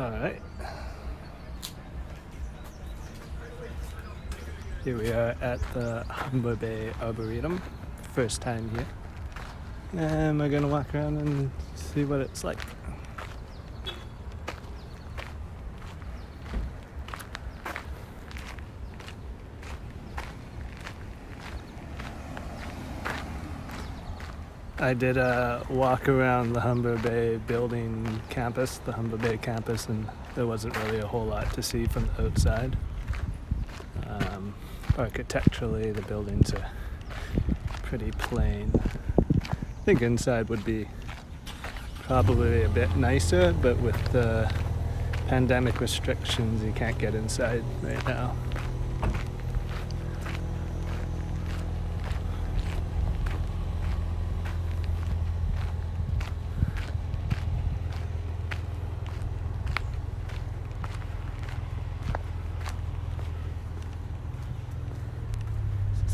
Alright. Here we are at the Humber Bay Arboretum. First time here. And we're gonna walk around and see what it's like. I did a walk around the Humber Bay building campus, the Humber Bay campus, and there wasn't really a whole lot to see from the outside. Architecturally, the buildings are pretty plain. I think inside would be probably a bit nicer, but with the pandemic restrictions, you can't get inside right now.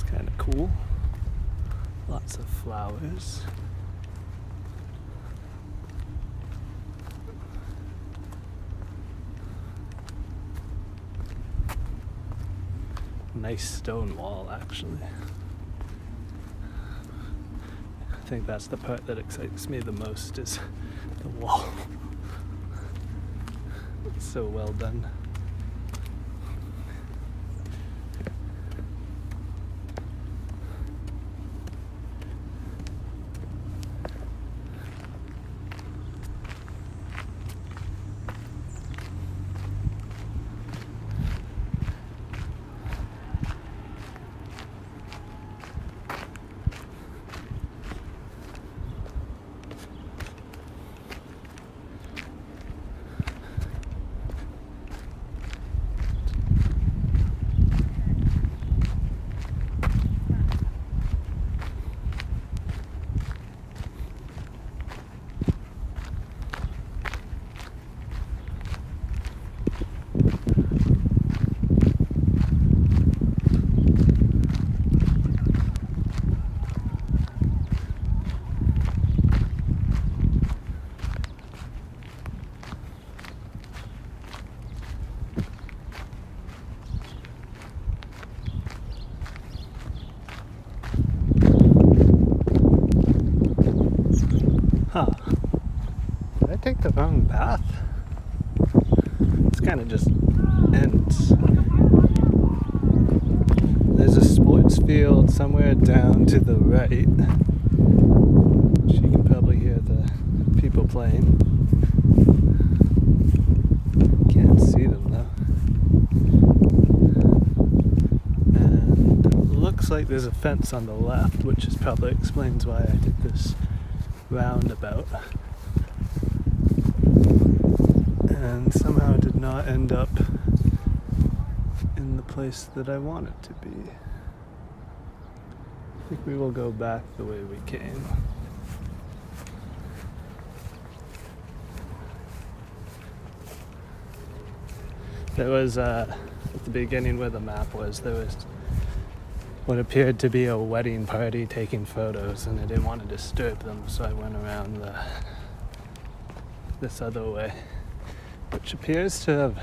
Kind of cool. Lots of flowers. Nice stone wall, actually. I think that's the part that excites me the most, is the wall. It's so well done. Huh. Did I take the wrong path? It's kind of just ends. There's a sports field somewhere down to the right. You can probably hear the people playing. Can't see them though. And it looks like there's a fence on the left, which is probably explains why I did this roundabout, and somehow did not end up in the place that I wanted to be. I think we will go back the way we came. There was, at the beginning where the map was, there was what appeared to be a wedding party taking photos, and I didn't want to disturb them, so I went around this other way, which appears to have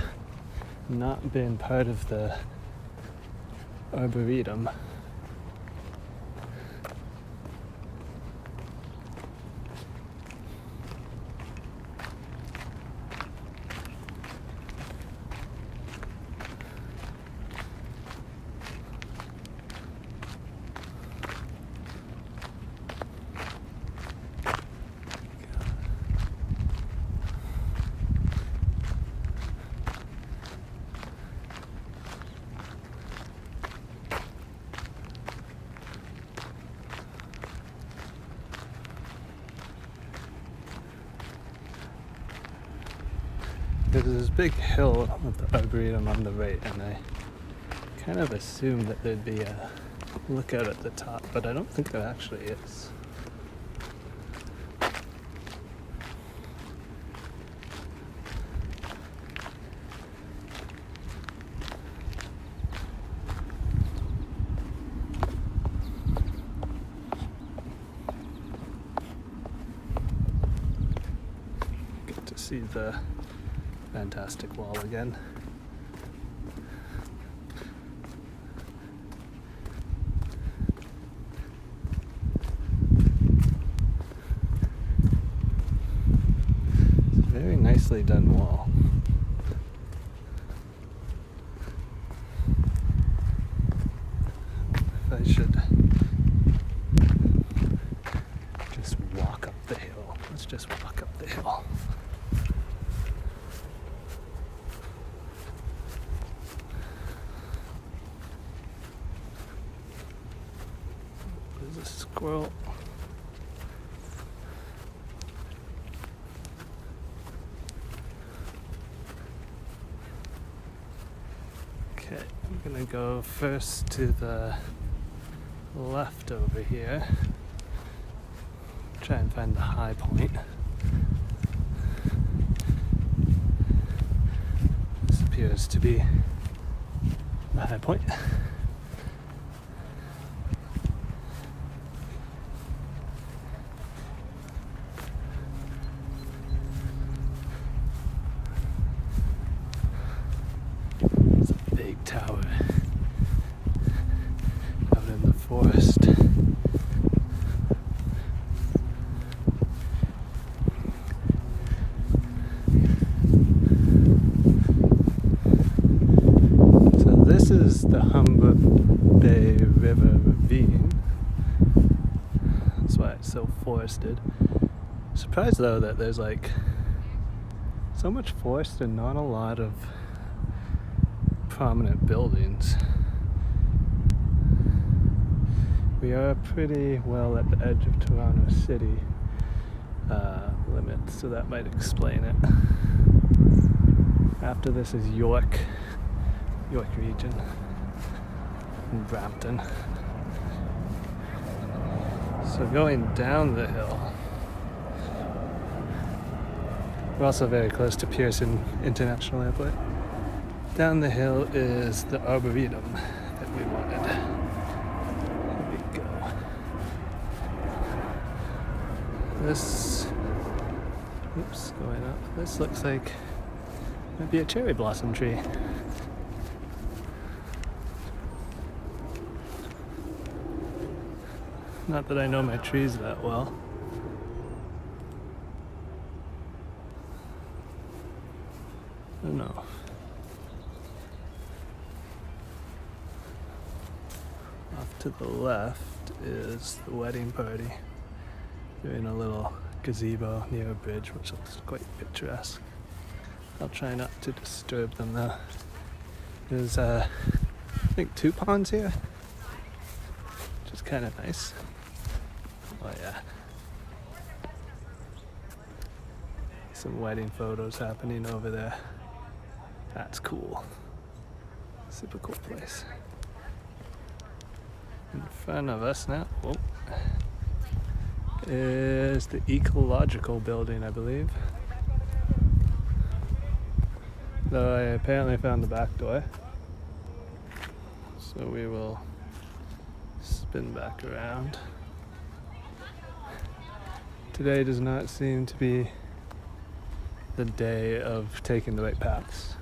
not been part of the arboretum. There's this big hill with the arboretum on the right, and I kind of assumed that there'd be a lookout at the top, but I don't think there actually is. Get to see the fantastic wall again. It's a very nicely done wall. If I should just walk up the hill. Let's just walk up the hill. There's a squirrel. Okay, I'm gonna go first to the left over here. Try and find the high point. This appears to be the high point. It's a big tower out in the forest. This is the Humber Bay River ravine. That's why it's so forested. Surprised though that there's like so much forest and not a lot of prominent buildings. We are pretty well at the edge of Toronto City limits, so that might explain it. After this is York region, and Brampton. So going down the hill, we're also very close to Pearson International Airport. Down the hill is the arboretum that we wanted. Here we go. This, going up. This looks like might be a cherry blossom tree. Not that I know my trees that well. I don't know. Off to the left is the wedding party. They're in a little gazebo near a bridge, which looks quite picturesque. I'll try not to disturb them though. There's I think 2 ponds here, which is kind of nice. Oh yeah. Some wedding photos happening over there. That's cool. Super cool place. In front of us now, is the ecological building, I believe. Though I apparently found the back door. So we will spin back around. Today does not seem to be the day of taking the right paths.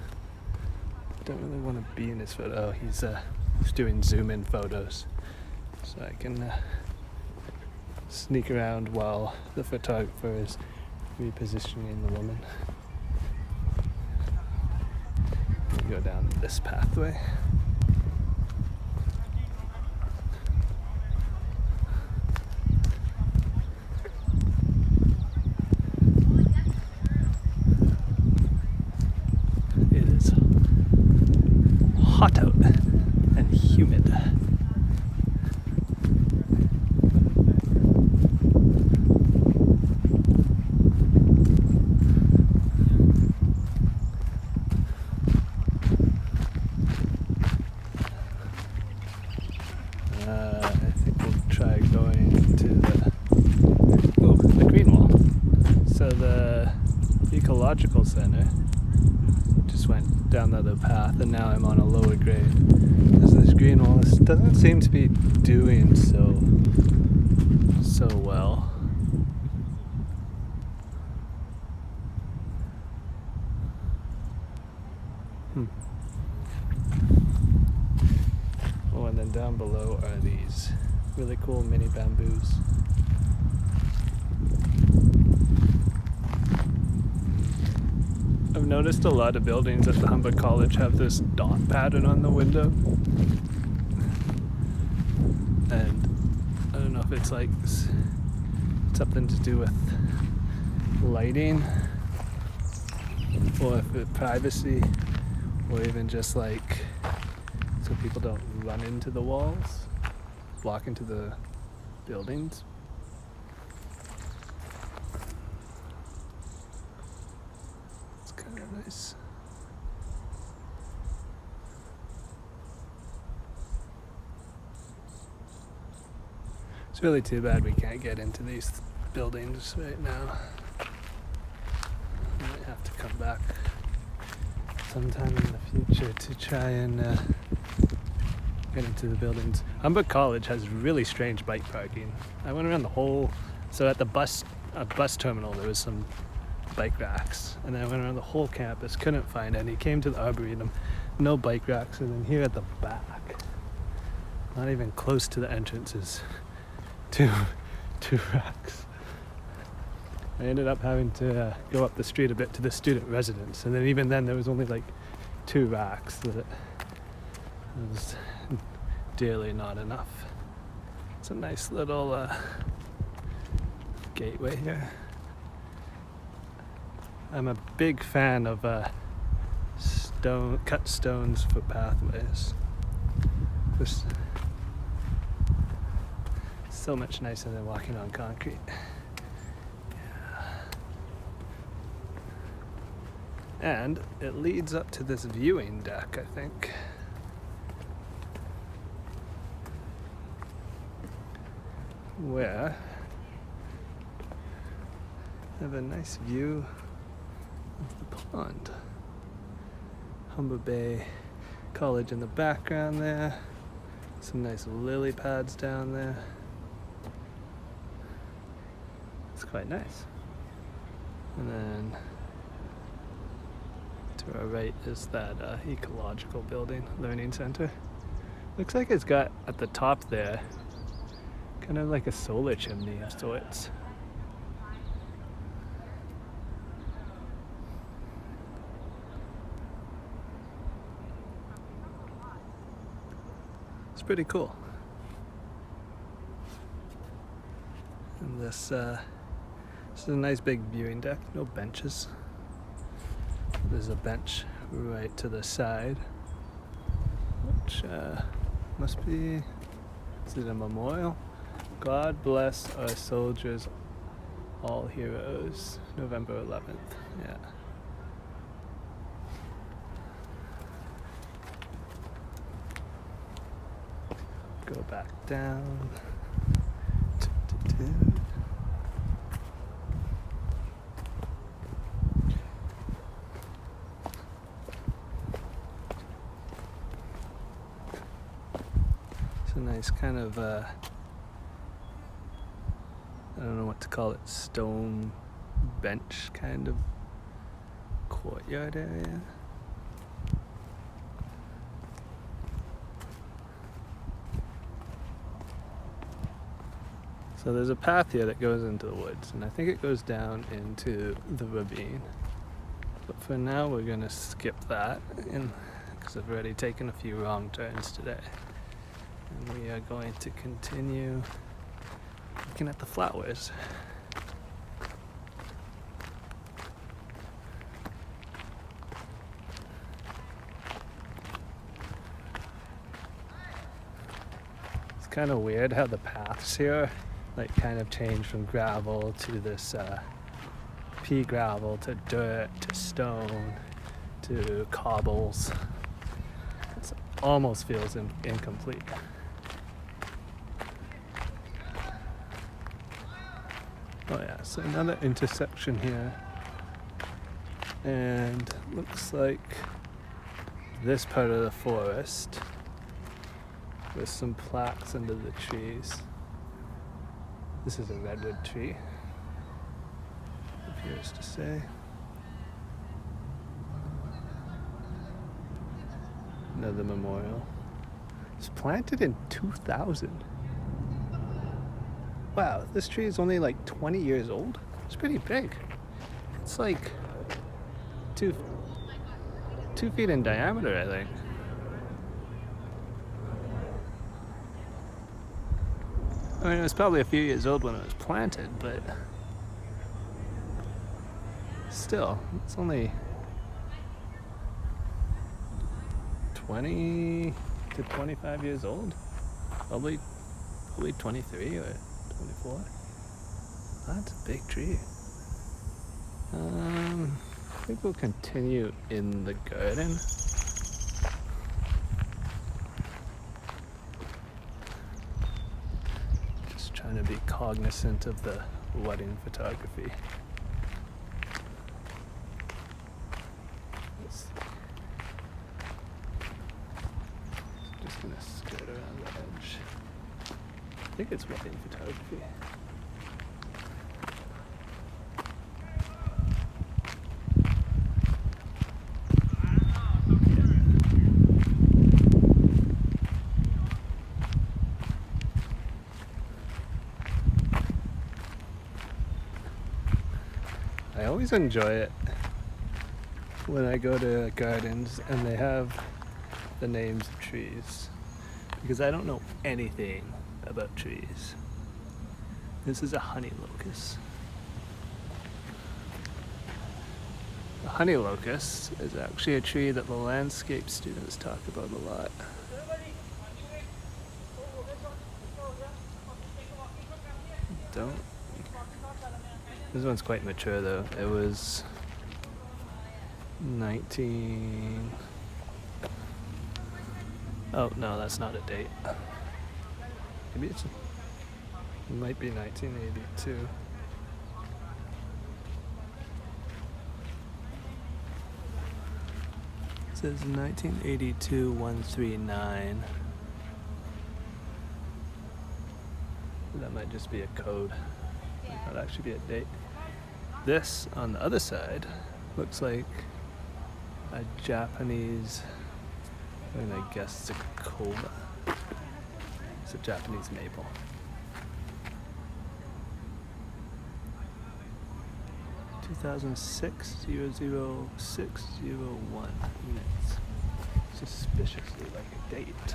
Don't really want to be in his photo. Oh, he's doing zoom in photos. So I can sneak around while the photographer is repositioning the woman. Go down this pathway. It is hot out and humid. I think we'll try going to the green wall. So the ecological center just went down the other path, and now I'm on a lower grade. There's this green wall. This doesn't seem to be doing so well. And down below are these really cool mini bamboos. I've noticed a lot of buildings at the Humber College have this dot pattern on the window. And I don't know if it's like something to do with lighting, or if it's privacy, or even just like so people don't run into the walls, block into the buildings. It's kind of nice. It's really too bad we can't get into these buildings right now. I might have to come back sometime in the future to try and get into the buildings. Humber College has really strange bike parking. I went around the whole, so at the bus terminal there was some bike racks, and then I went around the whole campus, couldn't find any, came to the arboretum, no bike racks, and then here at the back, not even close to the entrances, two racks. I ended up having to go up the street a bit to the student residence, and then even then there was only like 2 racks. That it was dearly not enough. It's a nice little gateway here. I'm a big fan of cut stones for pathways. Just so much nicer than walking on concrete. And it leads up to this viewing deck, I think. Where I have a nice view of the pond. Humber Bay College in the background there. Some nice lily pads down there. It's quite nice. And then to our right is that ecological building, learning center. Looks like it's got at the top there kind of like a solar chimney of sorts. It's pretty cool. And this is a nice big viewing deck, no benches. There's a bench right to the side, which must be, is it a memorial? God bless our soldiers, all heroes, November 11th, yeah. Go back down. It's a nice kind of, I don't know what to call it, stone bench kind of courtyard area. So there's a path here that goes into the woods, and I think it goes down into the ravine. But for now we're gonna skip that, because I've already taken a few wrong turns today. And we are going to continue looking at the flowers. It's kind of weird how the paths here like kind of change from gravel to this pea gravel to dirt to stone to cobbles. It almost feels incomplete. Oh yeah, so another intersection here, and looks like this part of the forest with some plaques under the trees. This is a redwood tree, it appears to say. Another memorial. was planted in 2000. Wow, this tree is only like 20 years old. It's pretty big. It's like 2 feet in diameter, I think. I mean, it was probably a few years old when it was planted, but still, it's only 20 to 25 years old. Probably 23 or 24. That's a big tree. I think we'll continue in the garden. Just trying to be cognizant of the wedding photography. Let's see. So just gonna skirt around the edge. I think it's wedding photography. I always enjoy it when I go to gardens and they have the names of trees, because I don't know anything about trees. This is a honey locust. The honey locust is actually a tree that the landscape students talk about a lot. This one's quite mature though. It was 19... Oh no, that's not a date. Maybe it might be 1982. It says 1982-139. That might just be a code. Might not actually be a date. This, on the other side, looks like a Japanese, and I guess it's a cobra. It's a Japanese maple. (2006-00601) minutes. Suspiciously like a date.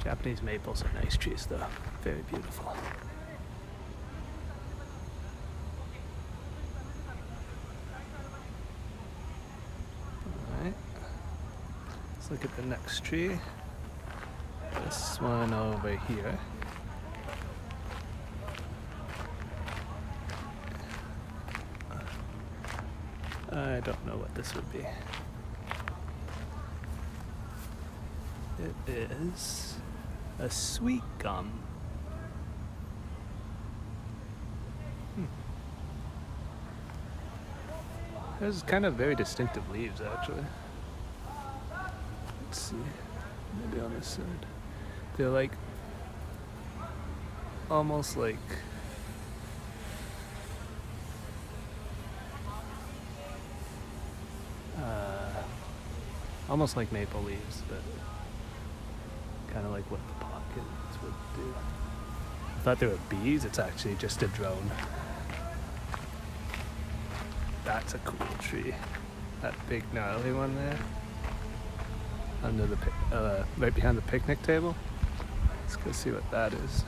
Japanese maples are nice trees though. Very beautiful. Let's look at the next tree. This one over here. I don't know what this would be. It is a sweet gum. It has kind of very distinctive leaves actually. Let's see, maybe on this side. They're like, almost like, almost like maple leaves, but kind of like what the pockets would do. I thought they were bees, it's actually just a drone. That's a cool tree. That big gnarly one there. Under the right behind the picnic table. Let's go see what that is.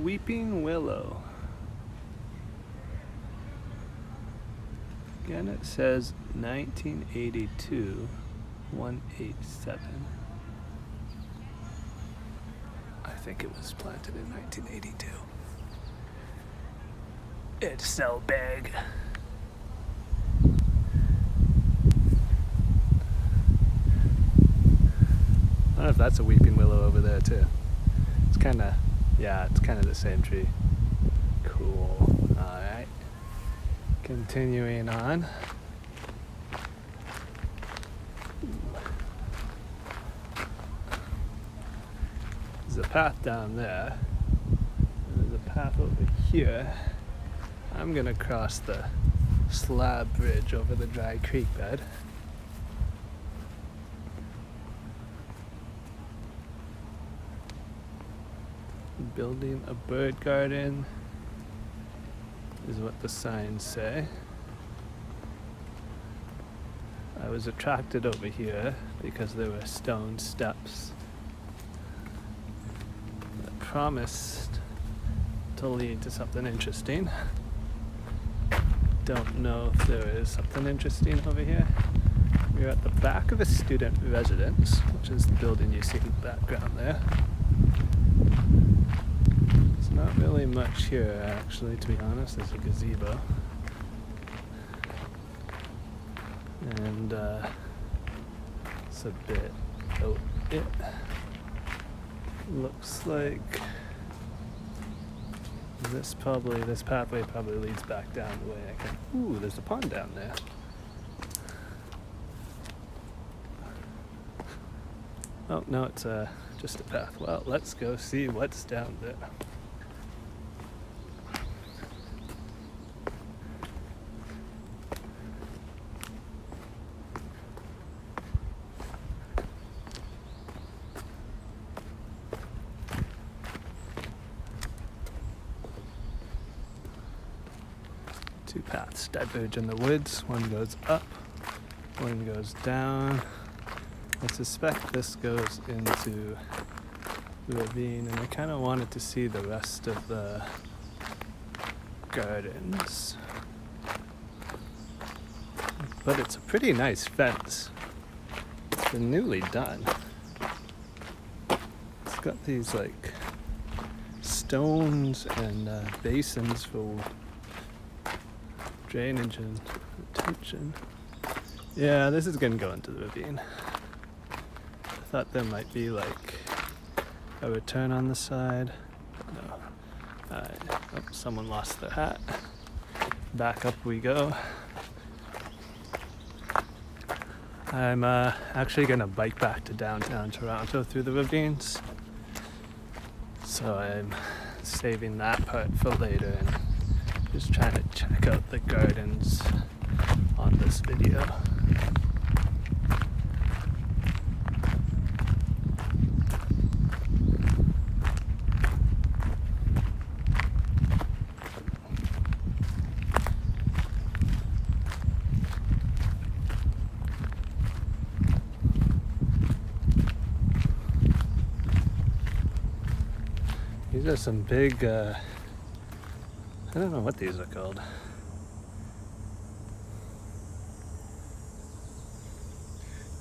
Weeping willow. Again, it says 1982-187. I think it was planted in 1982. It's so big. know if that's a weeping willow over there too. It's kind of, yeah, it's kind of the same tree. Cool. Alright. Continuing on. There's a path down there. And there's a path over here. I'm gonna cross the slab bridge over the dry creek bed. Building a bird garden is what the signs say. I was attracted over here because there were stone steps that promised to lead to something interesting. Don't know if there is something interesting over here. We're at the back of a student residence, which is the building you see in the background there. There's not really much here, actually, to be honest. There's a gazebo. And it's a bit out it. Looks like this pathway probably leads back down the way I can. Ooh, there's a pond down there. Oh, no, it's just a path. Well, let's go see what's down there. Two paths diverge in the woods. One goes up, one goes down. I suspect this goes into the ravine, and I kind of wanted to see the rest of the gardens. But it's a pretty nice fence. It's been newly done. It's got these like stones and basins for drainage and retention. Yeah, this is gonna go into the ravine. I thought there might be like a return on the side. No. Oh, someone lost their hat. Back up we go. I'm actually gonna bike back to downtown Toronto through the ravines. So I'm saving that part for later and just trying to check out the gardens on this video. These are some big, I don't know what these are called.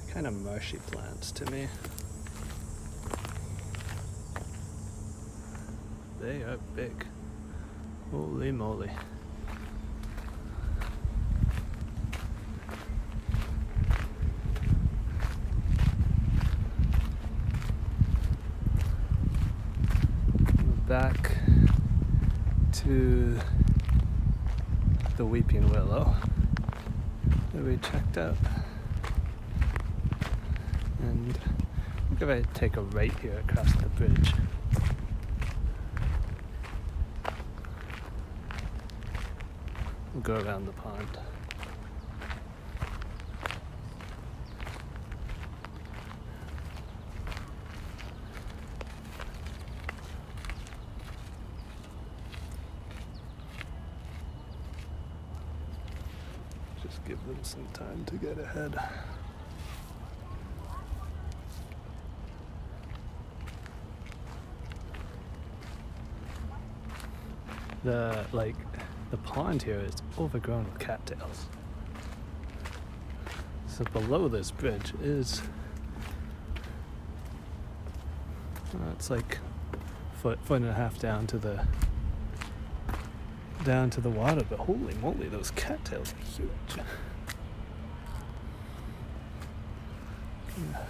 They're kind of marshy plants to me. They are big. Holy moly. Back to the weeping willow that we checked out, and I think if I take a right here across the bridge, we'll go around the pond. Just give them some time to get ahead. The pond here is overgrown with cattails. So below this bridge is it's like foot and a half down to the water, but holy moly, those cattails are huge. Yeah.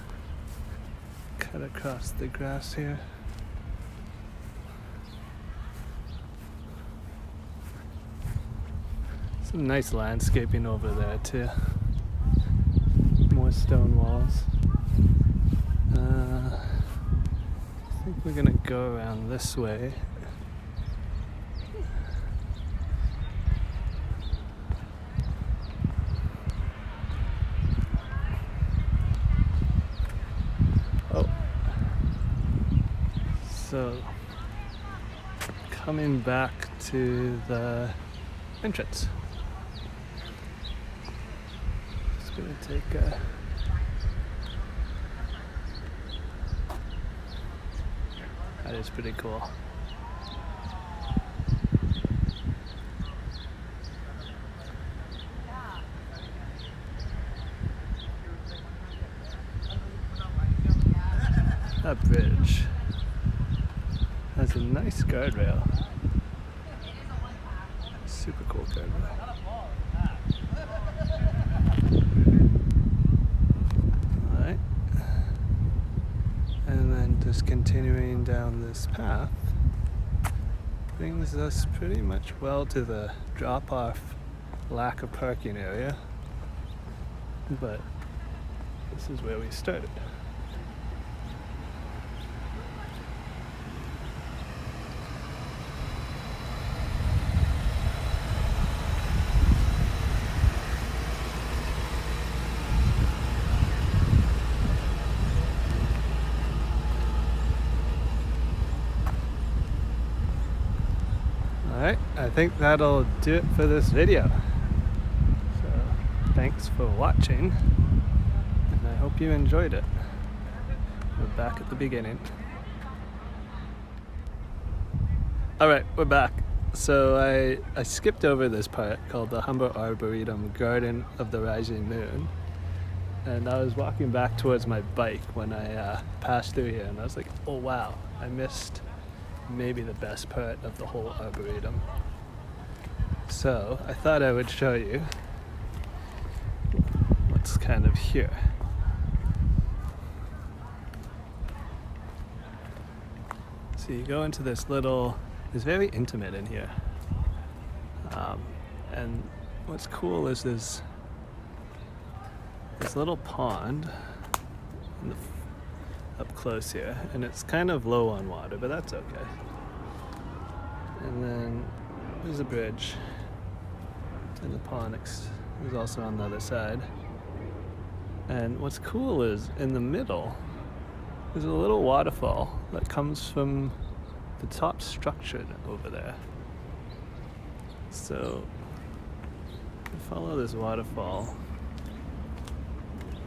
cut across the grass here. Some nice landscaping over there too. More stone walls. I think we're gonna go around this way. Oh. So, coming back to the entrance. Just gonna take a that is pretty cool. That bridge has a nice guardrail. Super cool guardrail. Alright. And then just continuing down this path brings us pretty much well to the drop-off lack of parking area. But this is where we started. Alright, I think that'll do it for this video. So, thanks for watching, and I hope you enjoyed it. We're back at the beginning. Alright, we're back. So I skipped over this part called the Humber Arboretum Garden of the Rising Moon. And I was walking back towards my bike when I passed through here, and I was like, oh wow, I missed maybe the best part of the whole arboretum. So I thought I would show you what's kind of here. So you go into this little, it's very intimate in here. And what's cool is this little pond in the up close here, and it's kind of low on water, but that's okay. And then there's a bridge, and the pond is also on the other side. And what's cool is in the middle there's a little waterfall that comes from the top structure over there. So follow this waterfall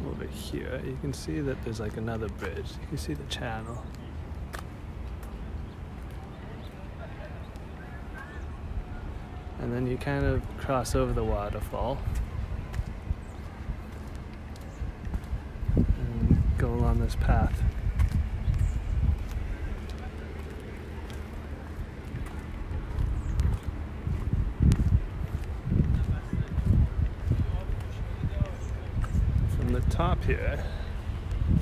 over here. You can see that there's like another bridge. You can see the channel. And then you kind of cross over the waterfall and go along this path. From the top here, you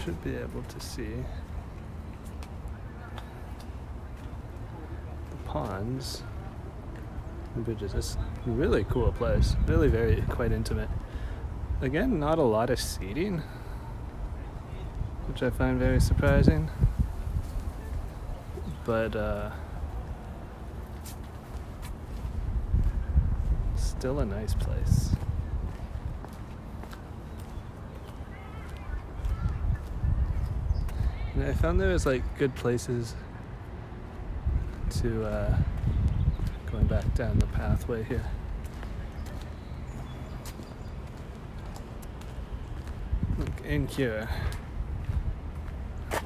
should be able to see the ponds and bridges. It's a really cool place, really quite intimate. Again, not a lot of seating, which I find very surprising, but still a nice place. And I found there was like good places to going back down the pathway here. Look, in here, it'd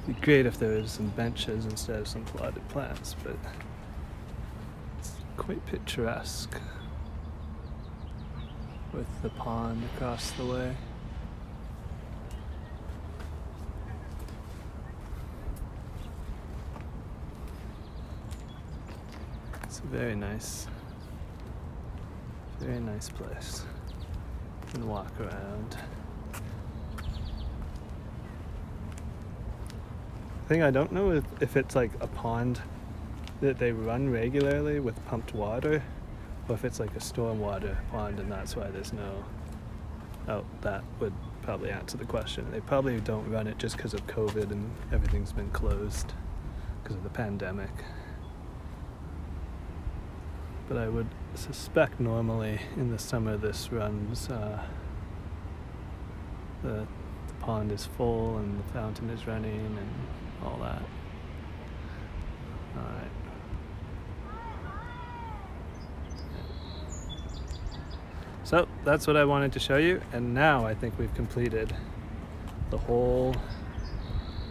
be great if there was some benches instead of some potted plants, but it's quite picturesque with the pond across the way. It's a very nice place. You can walk around. thing I don't know if it's like a pond that they run regularly with pumped water, or if it's like a stormwater pond and that's why there's no... Oh, that would probably answer the question. They probably don't run it just because of COVID and everything's been closed because of the pandemic. But I would suspect normally in the summer this runs, the pond is full and the fountain is running and all that. Alright. So that's what I wanted to show you, and now I think we've completed the whole